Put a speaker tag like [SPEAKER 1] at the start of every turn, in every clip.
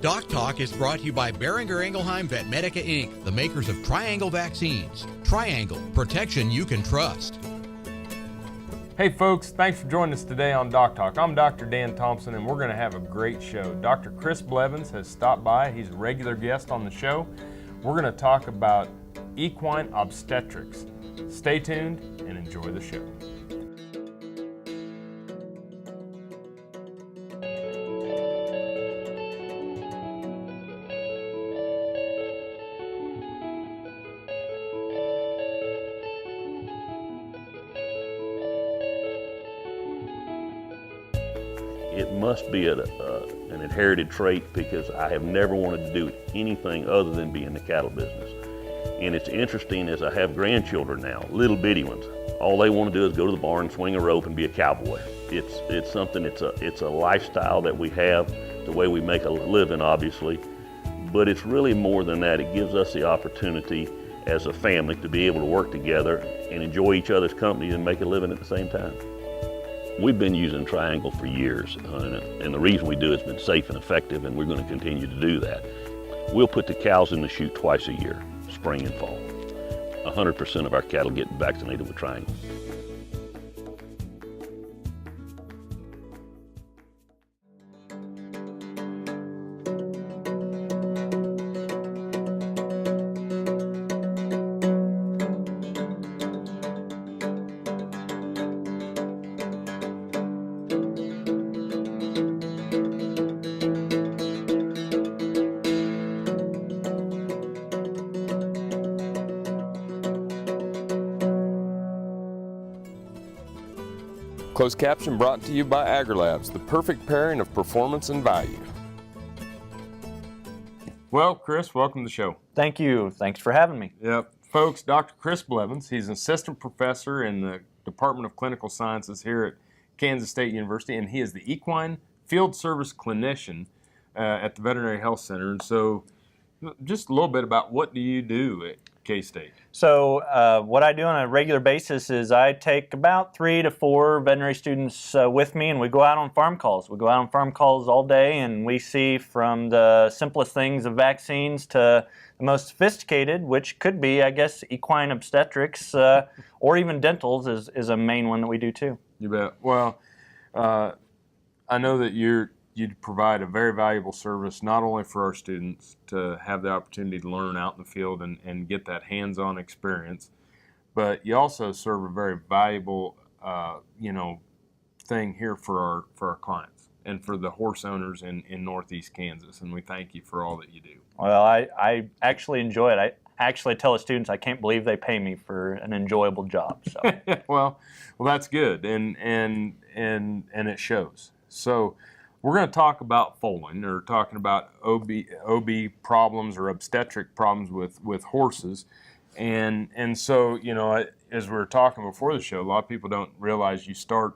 [SPEAKER 1] DocTalk is brought to you by Boehringer Ingelheim Vetmedica Inc., the makers of Triangle vaccines. Triangle, protection you can trust.
[SPEAKER 2] Hey folks, thanks for joining us today on DocTalk. I'm Dr. Dan Thompson and we're going to have a great show. Dr. Chris Blevins has stopped by. He's a regular guest on the show. We're going to talk about equine obstetrics. Stay tuned and enjoy the show.
[SPEAKER 3] It must be an inherited trait because I have never wanted to do anything other than be in the cattle business. And it's interesting as I have grandchildren now, little bitty ones. All they want to do is go to the barn, swing a rope, and be a cowboy. It's something. It's a lifestyle that we have, the way we make a living, obviously. But it's really more than that. It gives us the opportunity as a family to be able to work together and enjoy each other's company and make a living at the same time. We've been using Triangle for years, and the reason we do it's been safe and effective, and we're going to continue to do that. We'll put the cows in the chute twice a year, spring and fall. 100% of our cattle get vaccinated with Triangle.
[SPEAKER 2] Closed caption brought to you by AgriLabs, the perfect pairing of performance and value. Well, Chris, welcome to the show.
[SPEAKER 4] Thank you. Thanks for having me.
[SPEAKER 2] Yep. Folks, Dr. Chris Blevins, he's an assistant professor in the Department of Clinical Sciences here at Kansas State University, and he is the equine field service clinician at the Veterinary Health Center. And so just a little bit about what do you do at K-State?
[SPEAKER 4] So what I do on a regular basis is I take about 3 to 4 veterinary students with me, and we go out on farm calls. We go out on farm calls all day, and we see from the simplest things of vaccines to the most sophisticated, which could be, I guess, equine obstetrics or even dentals is a main one that we do too.
[SPEAKER 2] You bet. Well, I know that you provide a very valuable service not only for our students to have the opportunity to learn out in the field and get that hands-on experience, but you also serve a very valuable thing here for our clients and for the horse owners in Northeast Kansas, and we thank you for all that you do.
[SPEAKER 4] Well, I actually enjoy it. I actually tell the students I can't believe they pay me for an enjoyable job. So
[SPEAKER 2] well, that's good, and it shows. So we're going to talk about foaling, or talking about OB problems or obstetric problems with horses, and so as we were talking before the show, a lot of people don't realize you start.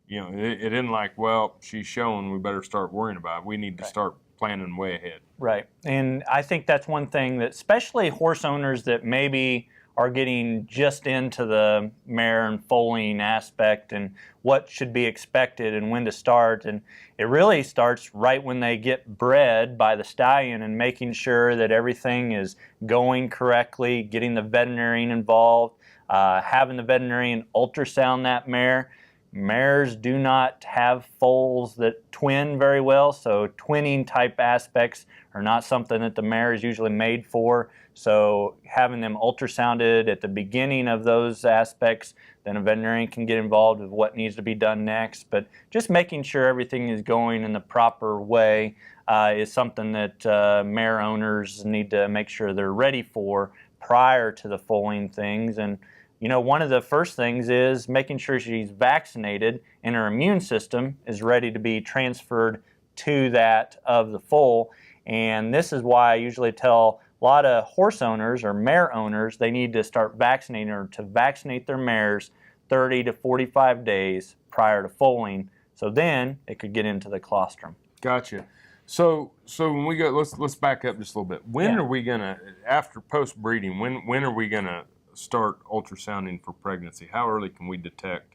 [SPEAKER 2] It isn't like, well, she's showing, we better start worrying about it. We need to start planning way ahead.
[SPEAKER 4] Right, and I think that's one thing that, especially horse owners that maybe are getting just into the mare and foaling aspect and what should be expected and when to start. And it really starts right when they get bred by the stallion and making sure that everything is going correctly, getting the veterinarian involved, having the veterinarian ultrasound that mare. Mares do not have foals that twin very well, so twinning type aspects are not something that the mare is usually made for. So having them ultrasounded at the beginning of those aspects, then a veterinarian can get involved with what needs to be done next. But just making sure everything is going in the proper way is something that mare owners need to make sure they're ready for prior to the foaling things. And one of the first things is making sure she's vaccinated and her immune system is ready to be transferred to that of the foal. And this is why I usually tell a lot of horse owners or mare owners they need to start vaccinating or to vaccinate their mares 30 to 45 days prior to foaling. So then it could get into the colostrum.
[SPEAKER 2] Gotcha. So when we go, let's back up just a little bit. When are we gonna, after post breeding, when are we gonna start ultrasounding for pregnancy? How early can we detect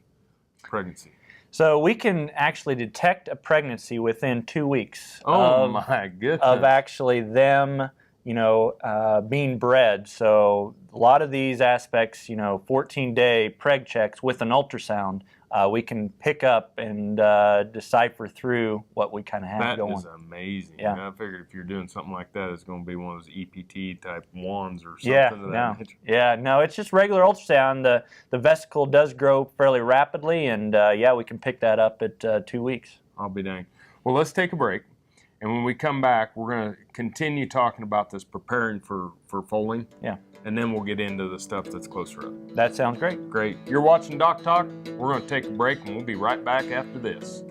[SPEAKER 2] pregnancy?
[SPEAKER 4] So we can actually detect a pregnancy within 2 weeks
[SPEAKER 2] My goodness.
[SPEAKER 4] of actually them, being bred. So a lot of these aspects, 14-day preg checks with an ultrasound, we can pick up and decipher through what we kind of have going.
[SPEAKER 2] That is amazing.
[SPEAKER 4] Yeah.
[SPEAKER 2] I figured if you're doing something like that, it's going to be one of those EPT type ones or something of that nature.
[SPEAKER 4] Yeah, no, it's just regular ultrasound. The vesicle does grow fairly rapidly, and we can pick that up at 2 weeks.
[SPEAKER 2] I'll be dang. Well, let's take a break. And when we come back, we're going to continue talking about this preparing for foaling.
[SPEAKER 4] Yeah.
[SPEAKER 2] And then we'll get into the stuff that's closer up.
[SPEAKER 4] That sounds great.
[SPEAKER 2] Great. You're watching Doc Talk. We're going to take a break, and we'll be right back after this.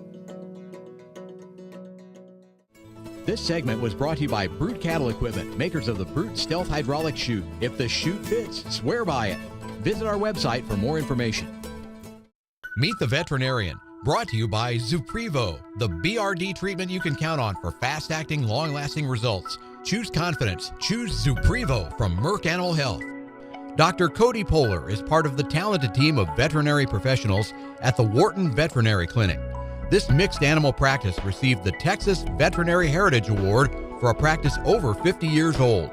[SPEAKER 1] This segment was brought to you by Brute Cattle Equipment, makers of the Brute Stealth Hydraulic Chute. If the chute fits, swear by it. Visit our website for more information. Meet the Veterinarian, brought to you by Zuprevo, the BRD treatment you can count on for fast-acting, long-lasting results. Choose confidence. Choose Zuprevo from Merck Animal Health. Dr. Cody Poehler is part of the talented team of veterinary professionals at the Wharton Veterinary Clinic. This mixed animal practice received the Texas Veterinary Heritage Award for a practice over 50 years old.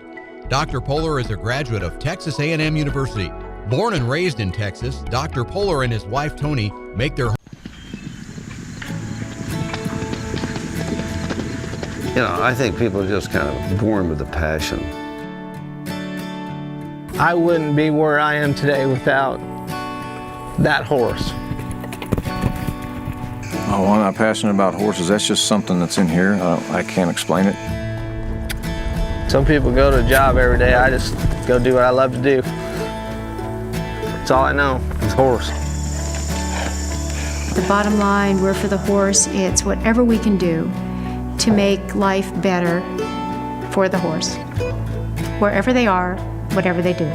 [SPEAKER 1] Dr. Poehler is a graduate of Texas A&M University. Born and raised in Texas, Dr. Poehler and his wife Tony make their
[SPEAKER 5] I think people are just kind of born with a passion.
[SPEAKER 6] I wouldn't be where I am today without that horse.
[SPEAKER 7] Oh, I'm not passionate about horses. That's just something that's in here. I can't explain it.
[SPEAKER 6] Some people go to a job every day. I just go do what I love to do. That's all I know is horse.
[SPEAKER 8] The bottom line, we're for the horse. It's whatever we can do to make life better for the horse, wherever they are, whatever they do.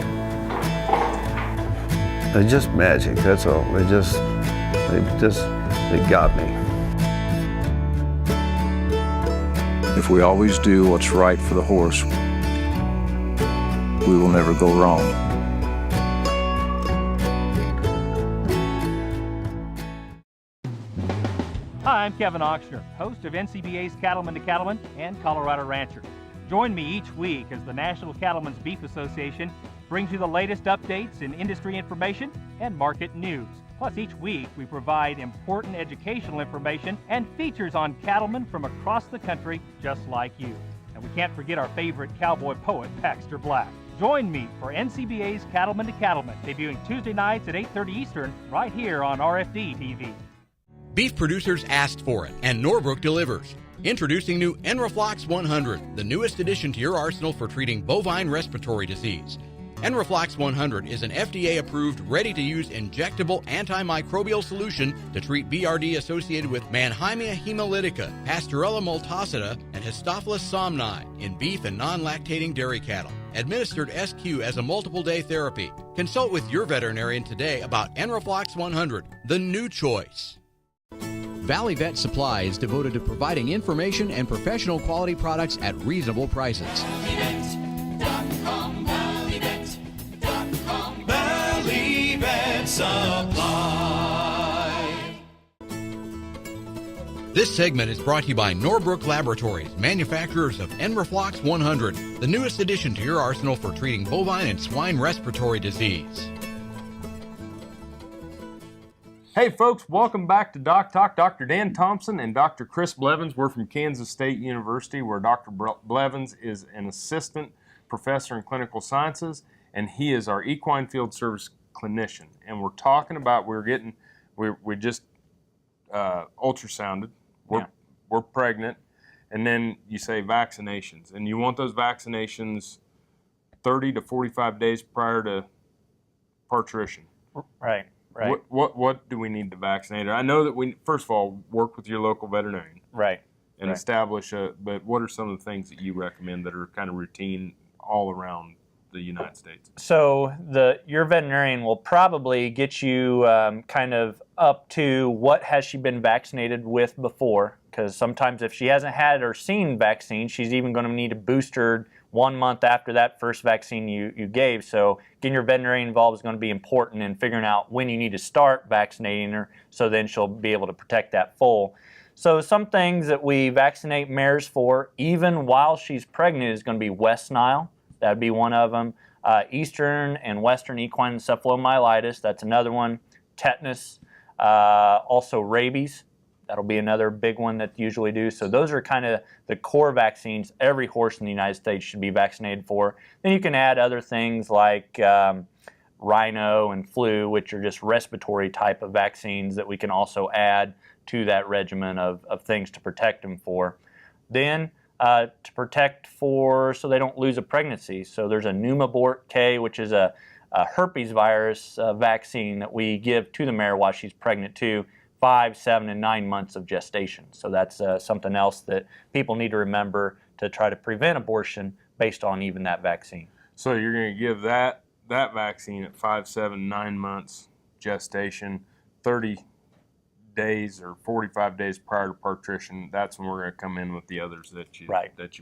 [SPEAKER 5] They're just magic, that's all. They got me.
[SPEAKER 7] If we always do what's right for the horse, we will never go wrong.
[SPEAKER 9] Hi, I'm Kevin Ochsner, host of NCBA's Cattleman to Cattleman and Colorado Rancher. Join me each week as the National Cattlemen's Beef Association brings you the latest updates in industry information and market news. Plus, each week we provide important educational information and features on cattlemen from across the country just like you. And we can't forget our favorite cowboy poet, Baxter Black. Join me for NCBA's Cattleman to Cattleman, debuting Tuesday nights at 8:30 Eastern, right here on RFD TV.
[SPEAKER 1] Beef producers asked for it, and Norbrook delivers. Introducing new Enroflox 100, the newest addition to your arsenal for treating bovine respiratory disease. Enroflox 100 is an FDA-approved, ready-to-use injectable antimicrobial solution to treat BRD associated with Mannheimia hemolytica, Pasteurella multocida, and Histophilus somni in beef and non-lactating dairy cattle. Administered SQ as a multiple-day therapy. Consult with your veterinarian today about Enroflox 100, the new choice. Valley Vet Supply is devoted to providing information and professional quality products at reasonable prices.
[SPEAKER 10] Valley Vet Supply.
[SPEAKER 1] This segment is brought to you by Norbrook Laboratories, manufacturers of Enroflox 100, the newest addition to your arsenal for treating bovine and swine respiratory disease.
[SPEAKER 2] Hey folks, welcome back to Doc Talk. Dr. Dan Thompson and Dr. Chris Blevins. We're from Kansas State University, where Dr. Blevins is an assistant professor in clinical sciences, and he is our equine field service clinician. And we're talking about, we just ultrasounded, we're pregnant, and then you say vaccinations. And you want those vaccinations 30 to 45 days prior to parturition.
[SPEAKER 4] Right. Right.
[SPEAKER 2] What do we need to vaccinate? I know that we, first of all, work with your local veterinarian.
[SPEAKER 4] Right.
[SPEAKER 2] And establish but what are some of the things that you recommend that are kind of routine all around the United States?
[SPEAKER 4] So your veterinarian will probably get you kind of up to what has she been vaccinated with before, because sometimes if she hasn't had or seen vaccine, she's even going to need a booster 1 month after that first vaccine you gave. So getting your veterinarian involved is going to be important in figuring out when you need to start vaccinating her, so then she'll be able to protect that foal. So some things that we vaccinate mares for, even while she's pregnant, is going to be West Nile. That would be one of them. Eastern and Western equine encephalomyelitis, that's another one. Tetanus, also rabies. That'll be another big one that usually do. So those are kind of the core vaccines every horse in the United States should be vaccinated for. Then you can add other things like rhino and flu, which are just respiratory type of vaccines that we can also add to that regimen of things to protect them for. Then to protect so they don't lose a pregnancy. So there's a pneumobort K, which is a herpes virus vaccine that we give to the mare while she's pregnant too. 5, 7, and 9 months of gestation. So that's something else that people need to remember to try to prevent abortion based on even that vaccine.
[SPEAKER 2] So you're going to give that vaccine at 5, 7, 9 months gestation, 30 days or 45 days prior to partition. That's when we're going to come in with the others that you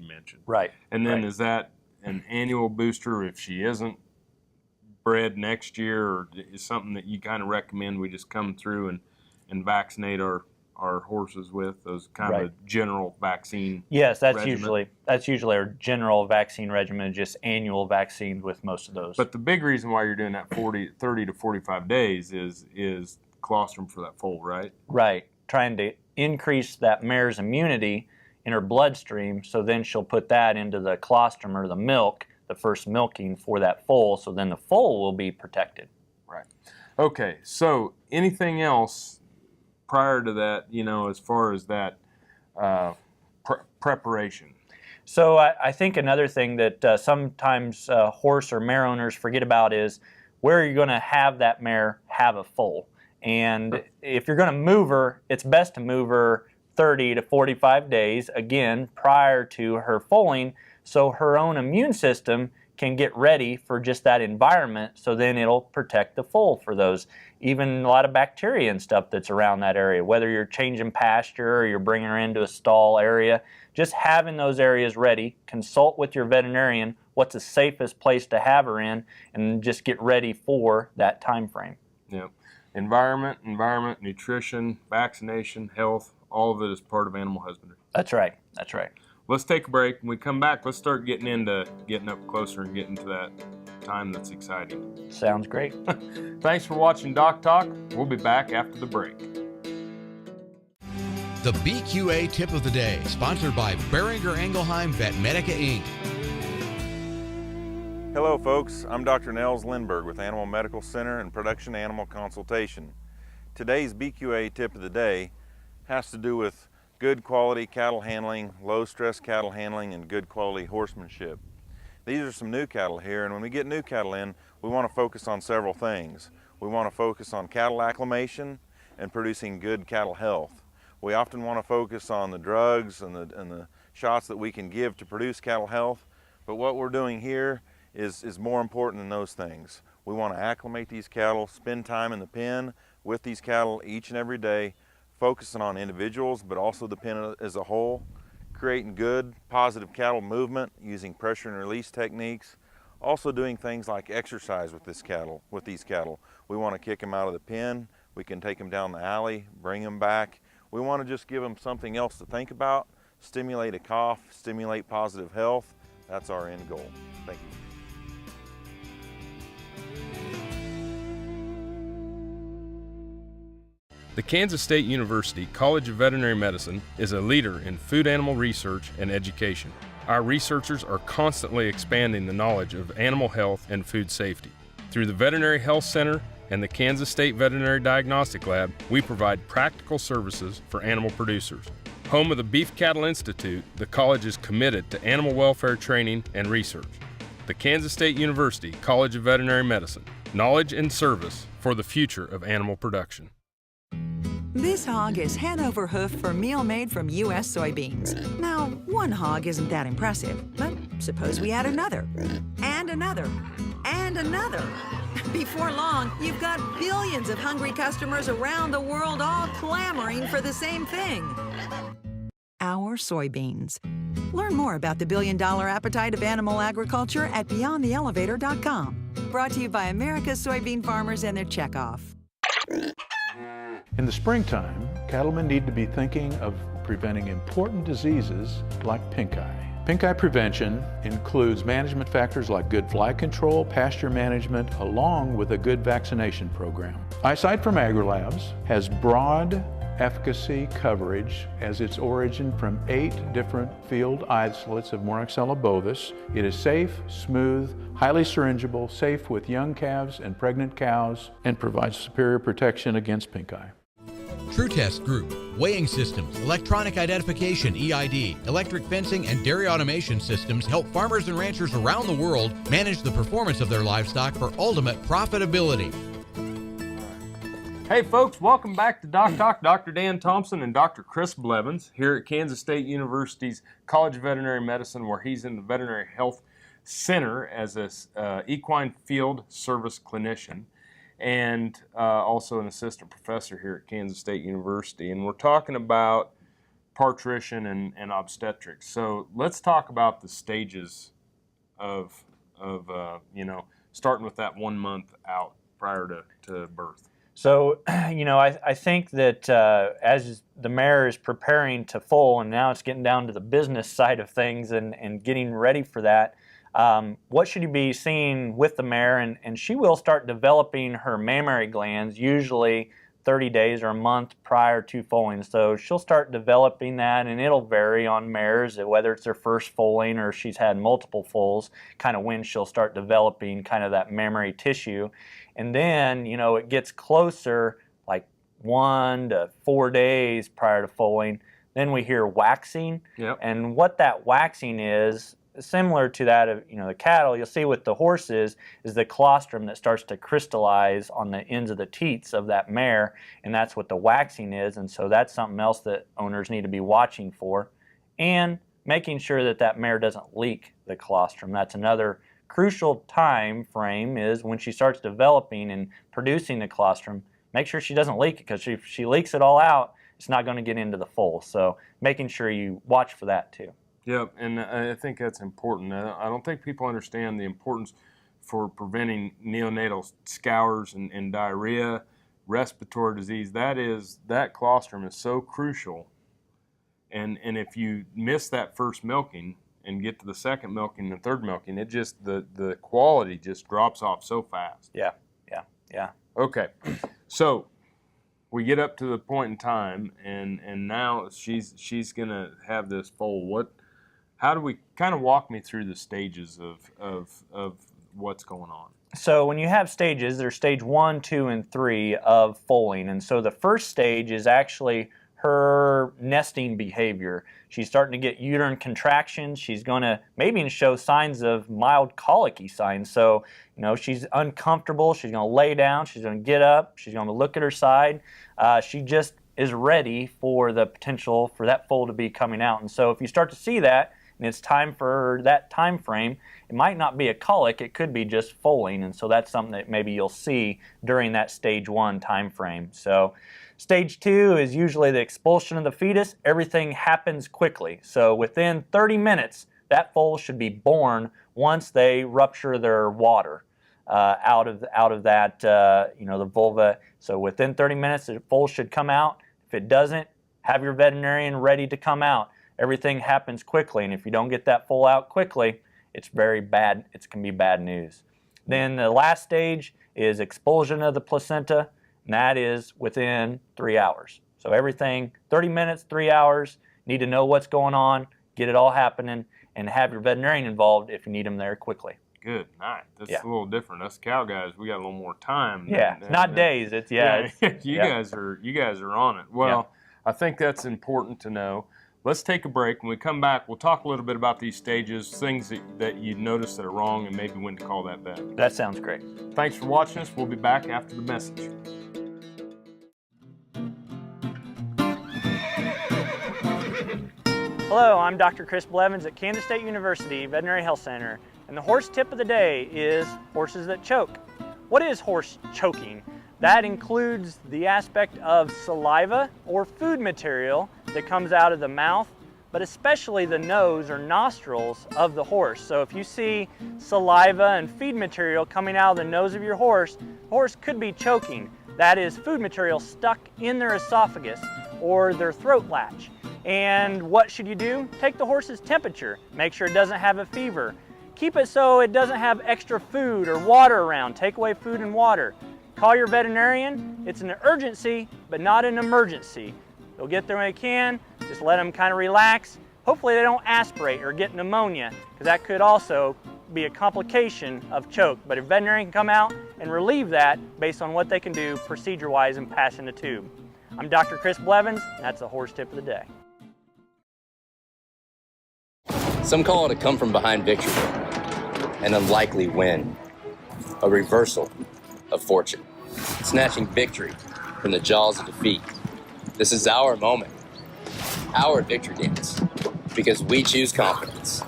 [SPEAKER 2] mentioned.
[SPEAKER 4] Right.
[SPEAKER 2] And then is that an annual booster if she isn't bred next year, or is something that you kind of recommend we just come through and vaccinate our horses with those kind of general vaccine?
[SPEAKER 4] Yes, that's
[SPEAKER 2] regimen?
[SPEAKER 4] usually our general vaccine regimen, just annual vaccines with most of those.
[SPEAKER 2] But the big reason why you're doing that 30 to 45 days is colostrum for that foal, right?
[SPEAKER 4] Right, trying to increase that mare's immunity in her bloodstream, so then she'll put that into the colostrum or the milk, the first milking for that foal, so then the foal will be protected.
[SPEAKER 2] Right. Okay, so anything else prior to that, as far as that preparation?
[SPEAKER 4] So I think another thing that sometimes horse or mare owners forget about is where you're going to have that mare have a foal. And if you're going to move her, it's best to move her 30 to 45 days, again, prior to her foaling, so her own immune system can get ready for just that environment, so then it'll protect the foal for those. Even a lot of bacteria and stuff that's around that area, whether you're changing pasture or you're bringing her into a stall area, just having those areas ready, consult with your veterinarian what's the safest place to have her in, and just get ready for that time frame.
[SPEAKER 2] Yeah. Environment, nutrition, vaccination, health, all of it is part of animal husbandry.
[SPEAKER 4] That's right. That's right.
[SPEAKER 2] Let's take a break. When we come back, let's start getting up closer and getting to that time that's exciting.
[SPEAKER 4] Sounds great.
[SPEAKER 2] Thanks for watching Doc Talk. We'll be back after the break.
[SPEAKER 1] The BQA Tip of the Day, sponsored by Behringer Engelheim Vetmedica Inc.
[SPEAKER 11] Hello folks, I'm Dr. Nels Lindberg with Animal Medical Center and Production Animal Consultation. Today's BQA Tip of the Day has to do with good quality cattle handling, low stress cattle handling, and good quality horsemanship. These are some new cattle here, and when we get new cattle in, we want to focus on several things. We want to focus on cattle acclimation and producing good cattle health. We often want to focus on the drugs and the shots that we can give to produce cattle health, but what we're doing here is more important than those things. We want to acclimate these cattle, spend time in the pen with these cattle each and every day, focusing on individuals, but also the pen as a whole, creating good, positive cattle movement using pressure and release techniques, also doing things like exercise with these cattle. We want to kick them out of the pen, we can take them down the alley, bring them back. We want to just give them something else to think about, stimulate a cough, stimulate positive health. That's our end goal. Thank you.
[SPEAKER 2] The Kansas State University College of Veterinary Medicine is a leader in food animal research and education. Our researchers are constantly expanding the knowledge of animal health and food safety. Through the Veterinary Health Center and the Kansas State Veterinary Diagnostic Lab, we provide practical services for animal producers. Home of the Beef Cattle Institute, the college is committed to animal welfare training and research. The Kansas State University College of Veterinary Medicine, knowledge and service for the future of animal production.
[SPEAKER 12] This hog is Hanover hoof for meal made from U.S. soybeans. Now, one hog isn't that impressive, but Suppose we add another, and another, and another. Before long, you've got billions of hungry customers around the world all clamoring for the same thing. Our soybeans. Learn more about the billion-dollar appetite of animal agriculture at beyondtheelevator.com. Brought to you by America's soybean farmers and their checkoff.
[SPEAKER 13] In the springtime, cattlemen need to be thinking of preventing important diseases like pink eye. Pink eye prevention includes management factors like good fly control, pasture management, along with a good vaccination program. Eyesight from AgriLabs has broad efficacy coverage as its origin from 8 different field isolates of Moraxella bovis. It is safe, smooth, highly syringeable, safe with young calves and pregnant cows, and provides superior protection against pink eye.
[SPEAKER 1] TrueTest Group, weighing systems, electronic identification EID, electric fencing, and dairy automation systems help farmers and ranchers around the world manage the performance of their livestock for ultimate profitability.
[SPEAKER 2] Hey folks, welcome back to DocTalk. Dr. Dan Thompson and Dr. Chris Blevins here at Kansas State University's College of Veterinary Medicine, where he's in the Veterinary Health Center as a equine field service clinician and also an assistant professor here at Kansas State University. And we're talking about parturition and obstetrics. So let's talk about the stages of starting with that 1 month out prior to birth.
[SPEAKER 4] So, I think that as the mare is preparing to foal, and now it's getting down to the business side of things and getting ready for that, what should you be seeing with the mare? And she will start developing her mammary glands usually 30 days or a month prior to foaling. So she'll start developing that, and it'll vary on mares, whether it's their first foaling or she's had multiple foals, kind of when she'll start developing kind of that mammary tissue. And then, it gets closer, like 1 to 4 days prior to foaling. Then we hear waxing.
[SPEAKER 2] Yep.
[SPEAKER 4] And what that waxing is, similar to that of the cattle, you'll see with the horses, is the colostrum that starts to crystallize on the ends of the teats of that mare, and that's what the waxing is. And so that's something else that owners need to be watching for, and making sure that that mare doesn't leak the colostrum. That's another crucial time frame, is when she starts developing and producing the colostrum. Make sure she doesn't leak it, because if she leaks it all out, it's not going to get into the foal. So making sure you watch for that too.
[SPEAKER 2] Yep, and I think that's important. I don't think people understand the importance for preventing neonatal scours and diarrhea, respiratory disease. That colostrum is so crucial. And if you miss that first milking and get to the second milking and the third milking, it just the quality just drops off so fast.
[SPEAKER 4] Yeah.
[SPEAKER 2] Okay, so we get up to the point in time, and now she's gonna have this foal. How do we kind of walk me through the stages of what's going on?
[SPEAKER 4] So when you have stages, there's stage 1, 2, and 3 of foaling. And so the first stage is actually her nesting behavior. She's starting to get uterine contractions. She's going to maybe show signs of mild colicky signs. So, she's uncomfortable. She's going to lay down. She's going to get up. She's going to look at her side. She just is ready for the potential for that foal to be coming out. And so if you start to see that, and it's time for that time frame, it might not be a colic, it could be just foaling, and so that's something that maybe you'll see during that stage 1 time frame. So stage 2 is usually the expulsion of the fetus. Everything happens quickly. So within 30 minutes, that foal should be born once they rupture their water out of that, the vulva. So within 30 minutes, the foal should come out. If it doesn't, have your veterinarian ready to come out. Everything happens quickly, and if you don't get that foal out quickly, it's very bad. It can be bad news. Then the last stage is expulsion of the placenta, and that is within 3 hours. So everything, 30 minutes, 3 hours, need to know what's going on, get it all happening, and have your veterinarian involved if you need them there quickly.
[SPEAKER 2] Good night. That's a little different. Us cow guys, we got a little more time.
[SPEAKER 4] Not days. It's
[SPEAKER 2] you guys are on it. Well, I think that's important to know. Let's take a break. When we come back, we'll talk a little bit about these stages, things that you notice that are wrong, and maybe when to call that vet.
[SPEAKER 4] That sounds great.
[SPEAKER 2] Thanks for watching us. We'll be back after the message.
[SPEAKER 4] Hello, I'm Dr. Chris Blevins at Kansas State University Veterinary Health Center, and the horse tip of the day is horses that choke. What is horse choking? That includes the aspect of saliva or food material that comes out of the mouth, but especially the nose or nostrils of the horse. So if you see saliva and feed material coming out of the nose of your horse, the horse could be choking. That is food material stuck in their esophagus or their throat latch. And what should you do? Take the horse's temperature. Make sure it doesn't have a fever. Keep it so it doesn't have extra food or water around. Take away food and water. Call your veterinarian. It's an urgency, but not an emergency. They'll get there when they can. Just let them kind of relax. Hopefully they don't aspirate or get pneumonia, because that could also be a complication of choke. But a veterinarian can come out and relieve that based on what they can do procedure-wise and passing the tube. I'm Dr. Chris Blevins, and that's the horse tip of the day.
[SPEAKER 14] Some call it a come-from-behind victory, an unlikely win, a reversal of fortune, snatching victory from the jaws of defeat. This is our moment, our victory dance, because we choose confidence.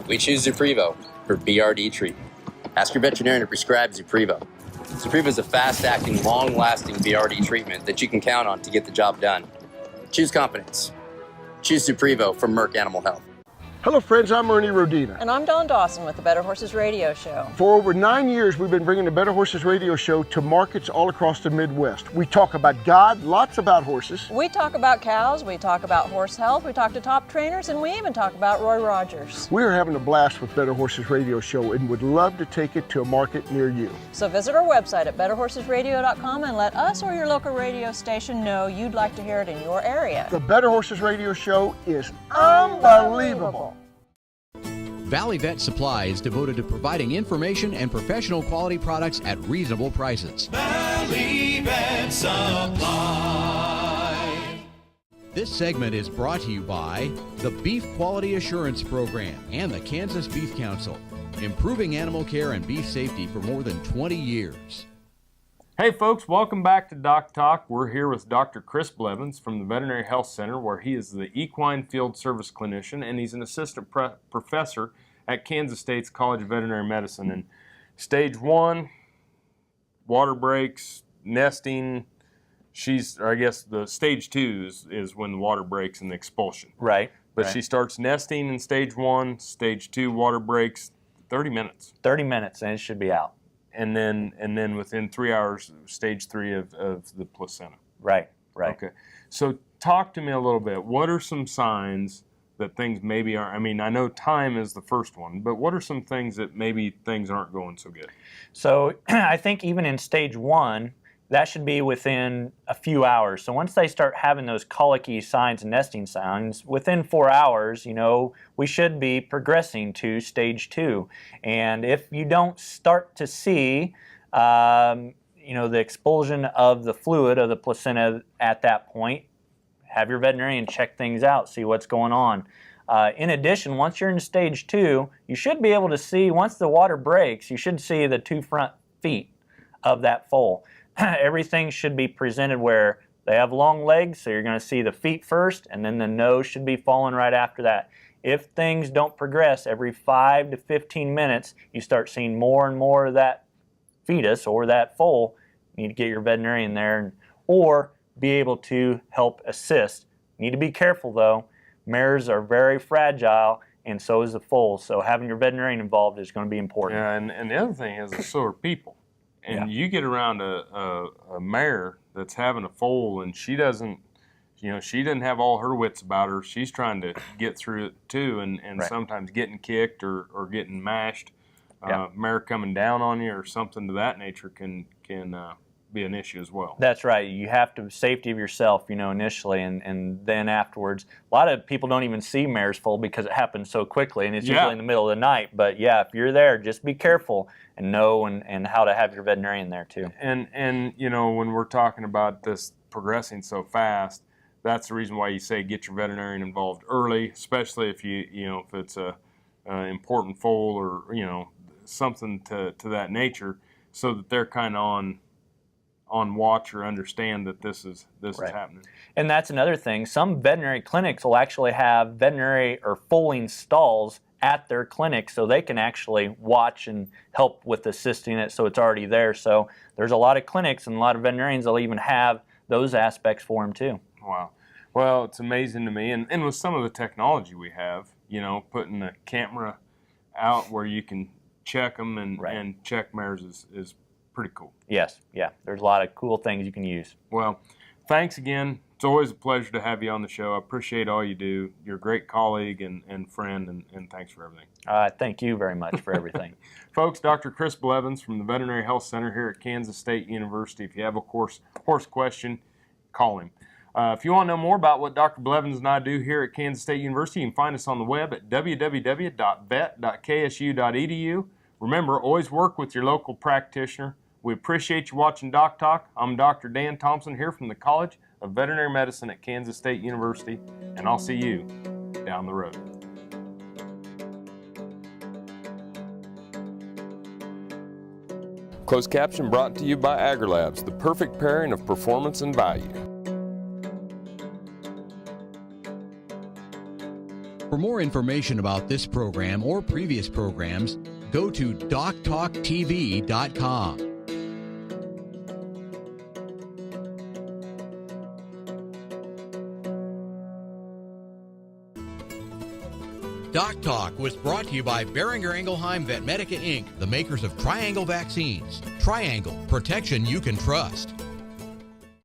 [SPEAKER 14] We choose Zuprevo for BRD treatment. Ask your veterinarian to prescribe Zuprevo. Zuprevo is a fast-acting, long-lasting BRD treatment that you can count on to get the job done. Choose confidence. Choose Zuprevo from Merck Animal Health.
[SPEAKER 15] Hello friends, I'm Ernie Rodina.
[SPEAKER 16] And I'm Dawn Dawson with the Better Horses Radio Show.
[SPEAKER 15] For over 9 years, we've been bringing the Better Horses Radio Show to markets all across the Midwest. We talk about God, lots about horses.
[SPEAKER 16] We talk about cows, we talk about horse health, we talk to top trainers, and we even talk about Roy Rogers.
[SPEAKER 15] We are having a blast with Better Horses Radio Show and would love to take it to a market near you.
[SPEAKER 16] So visit our website at betterhorsesradio.com and let us or your local radio station know you'd like to hear it in your area.
[SPEAKER 15] The Better Horses Radio Show is unbelievable.
[SPEAKER 1] Valley Vet Supply is devoted to providing information and professional quality products at reasonable prices.
[SPEAKER 10] Valley Vet Supply.
[SPEAKER 1] This segment is brought to you by the Beef Quality Assurance Program and the Kansas Beef Council, improving animal care and beef safety for more than 20 years.
[SPEAKER 2] Hey folks, welcome back to DocTalk. We're here with Dr. Chris Blevins from the Veterinary Health Center, where he is the Equine Field Service Clinician and he's an assistant professor at Kansas State's College of Veterinary Medicine. And stage 1, water breaks, nesting, the stage 2 is when the water breaks and the expulsion.
[SPEAKER 4] Right.
[SPEAKER 2] But
[SPEAKER 4] right.
[SPEAKER 2] she starts nesting in stage 1, stage 2, water breaks, 30 minutes.
[SPEAKER 4] 30 minutes and it should be out.
[SPEAKER 2] And then within 3 hours, stage 3 of the placenta.
[SPEAKER 4] Right, right.
[SPEAKER 2] Okay. So talk to me a little bit. What are some signs that things maybe aren't, I know time is the first one, but what are some things that maybe things aren't going so good?
[SPEAKER 4] So I think even in stage 1, that should be within a few hours. So once they start having those colicky signs and nesting signs, within 4 hours, we should be progressing to stage 2. And if you don't start to see, the expulsion of the fluid of the placenta at that point, have your veterinarian check things out, see what's going on. In addition, once you're in stage 2, you should be able to see, once the water breaks, you should see the 2 front feet of that foal. Everything should be presented where they have long legs, so you're going to see the feet first, and then the nose should be falling right after that. If things don't progress, every 5 to 15 minutes, you start seeing more and more of that fetus or that foal. You need to get your veterinarian there or be able to help assist. You need to be careful, though. Mares are very fragile, and so is the foal, so having your veterinarian involved is going to be important.
[SPEAKER 2] Yeah, and the other thing is, so are people. And you get around a mare that's having a foal and she doesn't have all her wits about her. She's trying to get through it too, and right. Sometimes getting kicked or getting mashed. Mare coming down on you or something to that nature can be an issue as well.
[SPEAKER 4] That's right. You have to safety of yourself, initially, and then afterwards. A lot of people don't even see mares foal because it happens so quickly, and it's usually in the middle of the night. But if you're there, just be careful and know and how to have your veterinarian there too.
[SPEAKER 2] And when we're talking about this progressing so fast, that's the reason why you say get your veterinarian involved early, especially if if it's a important foal or something to that nature, so that they're kind of on watch or understand that this is happening.
[SPEAKER 4] And that's another thing. Some veterinary clinics will actually have veterinary or foaling stalls at their clinic, so they can actually watch and help with assisting it, so it's already there. So there's a lot of clinics and a lot of veterinarians that'll even have those aspects for them too.
[SPEAKER 2] Wow. Well, it's amazing to me. And with some of the technology we have, putting the camera out where you can check them and check mares is pretty cool.
[SPEAKER 4] Yes, yeah. There's a lot of cool things you can use.
[SPEAKER 2] Well, thanks again. It's always a pleasure to have you on the show. I appreciate all you do. You're a great colleague and friend, and thanks for everything.
[SPEAKER 4] Thank you very much for everything.
[SPEAKER 2] Folks, Dr. Chris Blevins from the Veterinary Health Center here at Kansas State University. If you have a horse question, call him. If you want to know more about what Dr. Blevins and I do here at Kansas State University, you can find us on the web at www.vet.ksu.edu. Remember, always work with your local practitioner. We appreciate you watching DocTalk. I'm Dr. Dan Thompson here from the College of Veterinary Medicine at Kansas State University, and I'll see you down the road.
[SPEAKER 17] Closed caption brought to you by AgriLabs, the perfect pairing of performance and value.
[SPEAKER 1] For more information about this program or previous programs, go to DocTalkTV.com. DocTalk was brought to you by Boehringer Ingelheim Vetmedica Inc., the makers of Triangle vaccines. Triangle, protection you can trust.